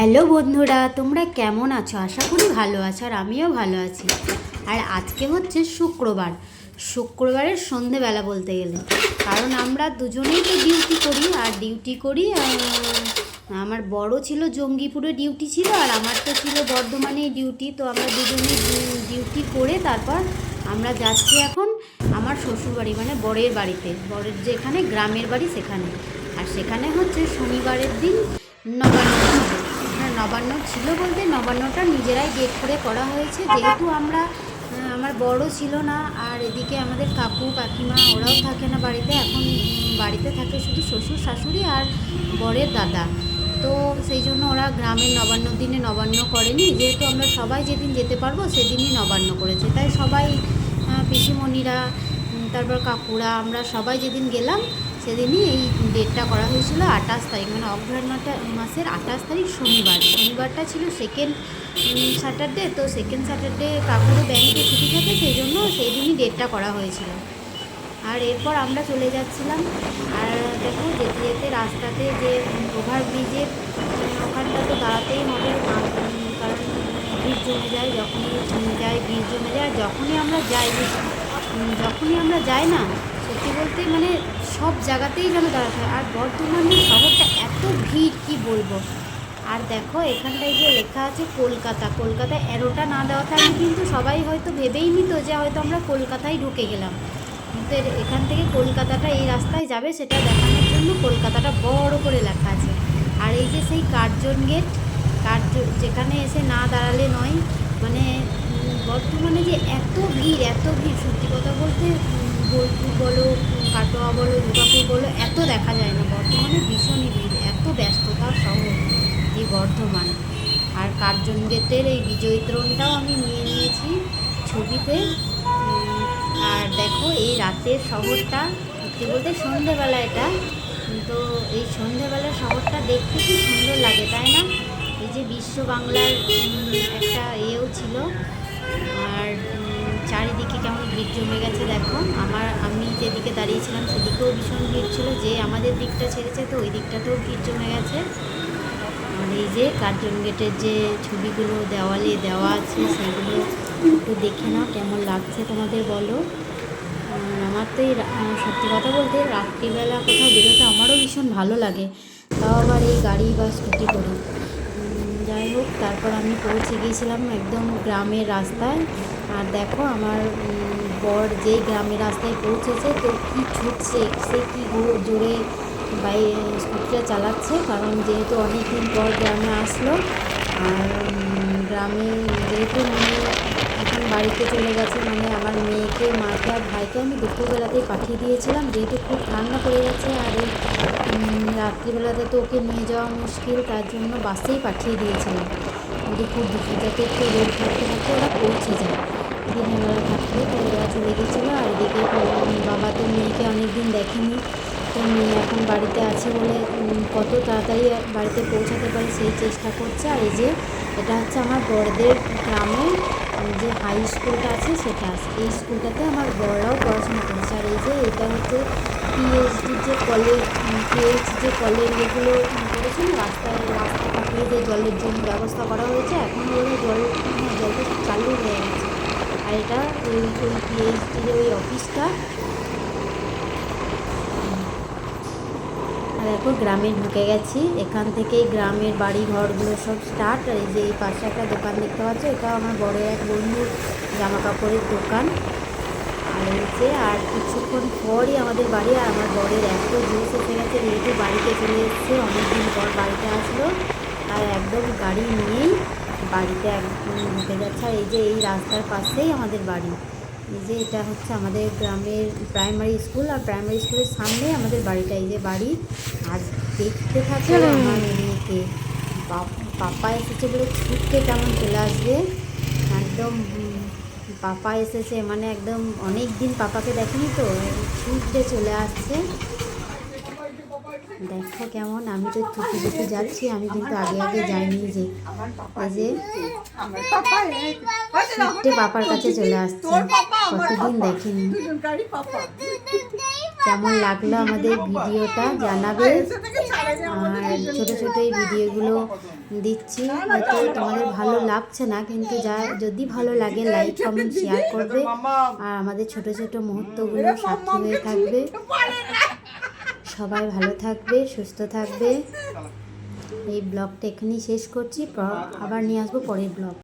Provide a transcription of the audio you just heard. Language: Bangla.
হ্যালো বন্ধুরা, তোমরা কেমন আছো? আশা করি ভালো আছো, আর আমিও ভালো আছি। আর আজকে হচ্ছে শুক্রবারের সন্ধেবেলা বলতে গেলে, কারণ আমরা দুজনেই তো ডিউটি করি। আমার বড় ছিল জঙ্গিপুরে ডিউটি ছিল, আর আমার তো ছিল বর্ধমানেই ডিউটি। তো আমরা দুজনেই ডিউটি করে তারপর আমরা যাচ্ছি এখন আমার শ্বশুরবাড়ি, মানে বরের বাড়িতে, বরের যেখানে গ্রামের বাড়ি সেখানে। আর সেখানে হচ্ছে শনিবারের দিন নবান্ন ছিল। নবান্ন ছিল বলতে নবান্নটা নিজেরাই ডেট করে করা হয়েছে, যেহেতু আমার বড় ছিল না, আর এদিকে আমাদের কাকু কাকিমা ওরাও থাকে না বাড়িতে। এখন বাড়িতে থাকে শুধু শ্বশুর শাশুড়ি আর বরের দাদা। তো সেই জন্য ওরা গ্রামের নবান্নর দিনে নবান্ন করেনি, যেহেতু আমরা সবাই যেদিন যেতে পারবো সেদিনই নবান্ন করেছে। তাই সবাই পিসিমণিরা, তারপর কাকুরা, আমরা সবাই যেদিন গেলাম সেদিনই এই ডেটটা করা হয়েছিল 28 তারিখ, মানে অগ্রহায়ণ মাসের 28 তারিখ শনিবারটা ছিল সেকেন্ড স্যাটারডে। তো সেকেন্ড স্যাটারডে কাকুরও ব্যাংকে ছুটি থাকে, সেই জন্য সেই দিনই ডেটটা করা হয়েছিল। আর এরপর আমরা চলে যাচ্ছিলাম। আর দেখো যেতে যেতে রাস্তাতে যে ওভারব্রিজের ওখানটা তো দাঁড়াতেই হবে, কারণ ভিড় জমে যায়, ভিড় জমে যায়। যখনই আমরা যাই না, সত্যি বলতে মানে সব জায়গাতেই যেন দাঁড়াতে হয়। আর বর্ধমানের শহরটা এত ভিড় কি বলবো। আর দেখো এখানটায় যে লেখা আছে কলকাতা অ্যারোটা না দেওয়া থাকলে কিন্তু সবাই হয়তো ভেবেই নিত যে হয়তো আমরা কলকাতায় ঢুকে গেলাম, কিন্তু এখান থেকে কলকাতাটা এই রাস্তায় যাবে সেটা দেখানোর জন্য কলকাতাটা বড় করে লেখা আছে। আর এই যে সেই কার্জন গেট, যেখানে এসে না দাঁড়ালে নয়, মানে বর্তমানে যে এত ভিড় সত্যি কথা বলতে বোলপুর বলো, কাটোয়া বলো, দুর্গাপুর বলো, এত দেখা যায় না। বর্তমানে ভীষণই ভিড়, এত ব্যস্ততার শহর এই বর্ধমান। আর কার্জন গেটের এই বিজয়ী ত্রণটাও আমি নিয়ে নিয়েছি ছবিতে। আর দেখো এই রাতের শহরটা, সত্যি বলতে সন্ধেবেলা এটা, তো এই সন্ধেবেলা শহরটা দেখতে কি সুন্দর লাগে, তাই না? এই যে বিশ্ব বাংলার একটা এও ছিল। আর চারিদিকে কেমন ভিড় জমে গেছে দেখো। আমি যেদিকে দাঁড়িয়েছিলাম সেদিকেও ভীষণ ভিড় ছিল, যে আমাদের দিকটা ছেড়েছে তো ওই দিকটাতেও ভিড় জমে গেছে। আর এই যে কার্জন গেটের যে ছবিগুলো দেওয়ালে দেওয়া আছে সেগুলো একটু দেখে নাও, কেমন লাগছে তোমাদের বলো। আমার তো এই সত্যি কথা বলতে রাত্রিবেলা কোথাও বেরোতে আমারও ভীষণ ভালো লাগে, তাও আবার এই গাড়ি বা স্কুটি করে। যাই হোক, তারপর আমি পৌঁছে গিয়েছিলাম একদম গ্রামের রাস্তায়। আর দেখো আমার বর যেই গ্রামের রাস্তায় পৌঁছেছে, তো কী ছুটছে, সে কী জোরে স্কুটিটা চালাচ্ছে, কারণ যেহেতু অনেক দিন পর গ্রামে আসলো। আর গ্রামে যেহেতু এখন বাড়িতে চলে গেছে, মানে আমার মেয়েকে, মাকে আর ভাইকে আমি দুপুরবেলাতেই পাঠিয়ে দিয়েছিলাম, যেহেতু খুব ঠান্ডা পড়ে গেছে। আর এই রাত্রিবেলাতে তো ওকে নিয়ে যাওয়া মুশকিল, তার জন্য বাসেই পাঠিয়ে দিয়েছিলাম দুপুর যাতে একটু রোদ থাকতে থাকতে ওরা পৌঁছে যায়, দিনের বেলা থাকলে। তো ওরা চলে গেছিলো। আর এদিকে বাবা তো মেয়েকে অনেক দিন দেখেনি, তো মেয়ে এখন বাড়িতে আছে বলে কত তাড়াতাড়ি বাড়িতে পৌঁছাতে পারে সেই চেষ্টা করছে। আর এই যে এটা হচ্ছে আমার বড়দের গ্রামে যে হাই স্কুলটা আছে সেটা, এই স্কুলটাতে আমার বড়রাও পড়াশোনা করেছে। আর এই যে এটা হচ্ছে পিএইচডি যে কলের এগুলো করেছে না, রাস্তা কাটিয়ে যে জলের জন্য ব্যবস্থা করা হয়েছে, এখন ওরা জলটা চালু হয়ে গেছে। আর এটা ওই পিএইচডির ওই অফিসটা। আর এখন গ্রামে ঢুকে গেছি, এখান থেকেই গ্রামের বাড়ি ঘরগুলো সব স্টার্ট। আর এই যে এই পাশে একটা দোকান দেখতে পাচ্ছ, এটা আমার বড় এক বন্ধুর জামা কাপড়ের দোকান। আর এই যে আর কিছুক্ষণ পরই আমাদের বাড়ি। আর আমার বরের এত জুস এসে গেছে, যেহেতু বাড়িতে চলে এসছে, অনেকদিন পর বাড়িতে আসলো, আর একদম গাড়ি নিয়েই বাড়িতে একদম ঢুকে যাচ্ছে। আর এই যে এই রাস্তার পাশেই আমাদের বাড়ি। এই যে এটা হচ্ছে আমাদের গ্রামের প্রাইমারি স্কুল, আর প্রাইমারি স্কুলের সামনেই আমাদের বাড়িটা। এই যে বাড়ি। আর দেখতে থাকে আমার মেয়েকে, পাপা এসেছে বলে ছুটতে কেমন চলে আসবে একদম। পাপা এসেছে মানে একদম অনেক দিন পাপাকে দেখেনি, তো ছুটতে চলে আসছে। দেখো কেমন, আমি তো ছুটে যাচ্ছি, আমি কিন্তু আগে যাইনি। যে এই যে ছুটতে পাপার কাছে চলে আসছে, কতদিন দেখেনি। কেমন লাগলো আমাদের ভিডিওটা জানাবে। আর ছোটো ছোটো এই ভিডিওগুলো দিচ্ছি, হয়তো তোমাদের ভালো লাগছে না, কিন্তু যদি ভালো লাগে লাইক কমেন্ট শেয়ার করবে আর আমাদের ছোট ছোট মুহূর্তগুলো সাথী হয়ে থাকবে। সবাই ভালো থাকবে, সুস্থ থাকবে। এই ব্লগটা এখানেই শেষ করছি, আবার নিয়ে আসবো পরের ব্লগ।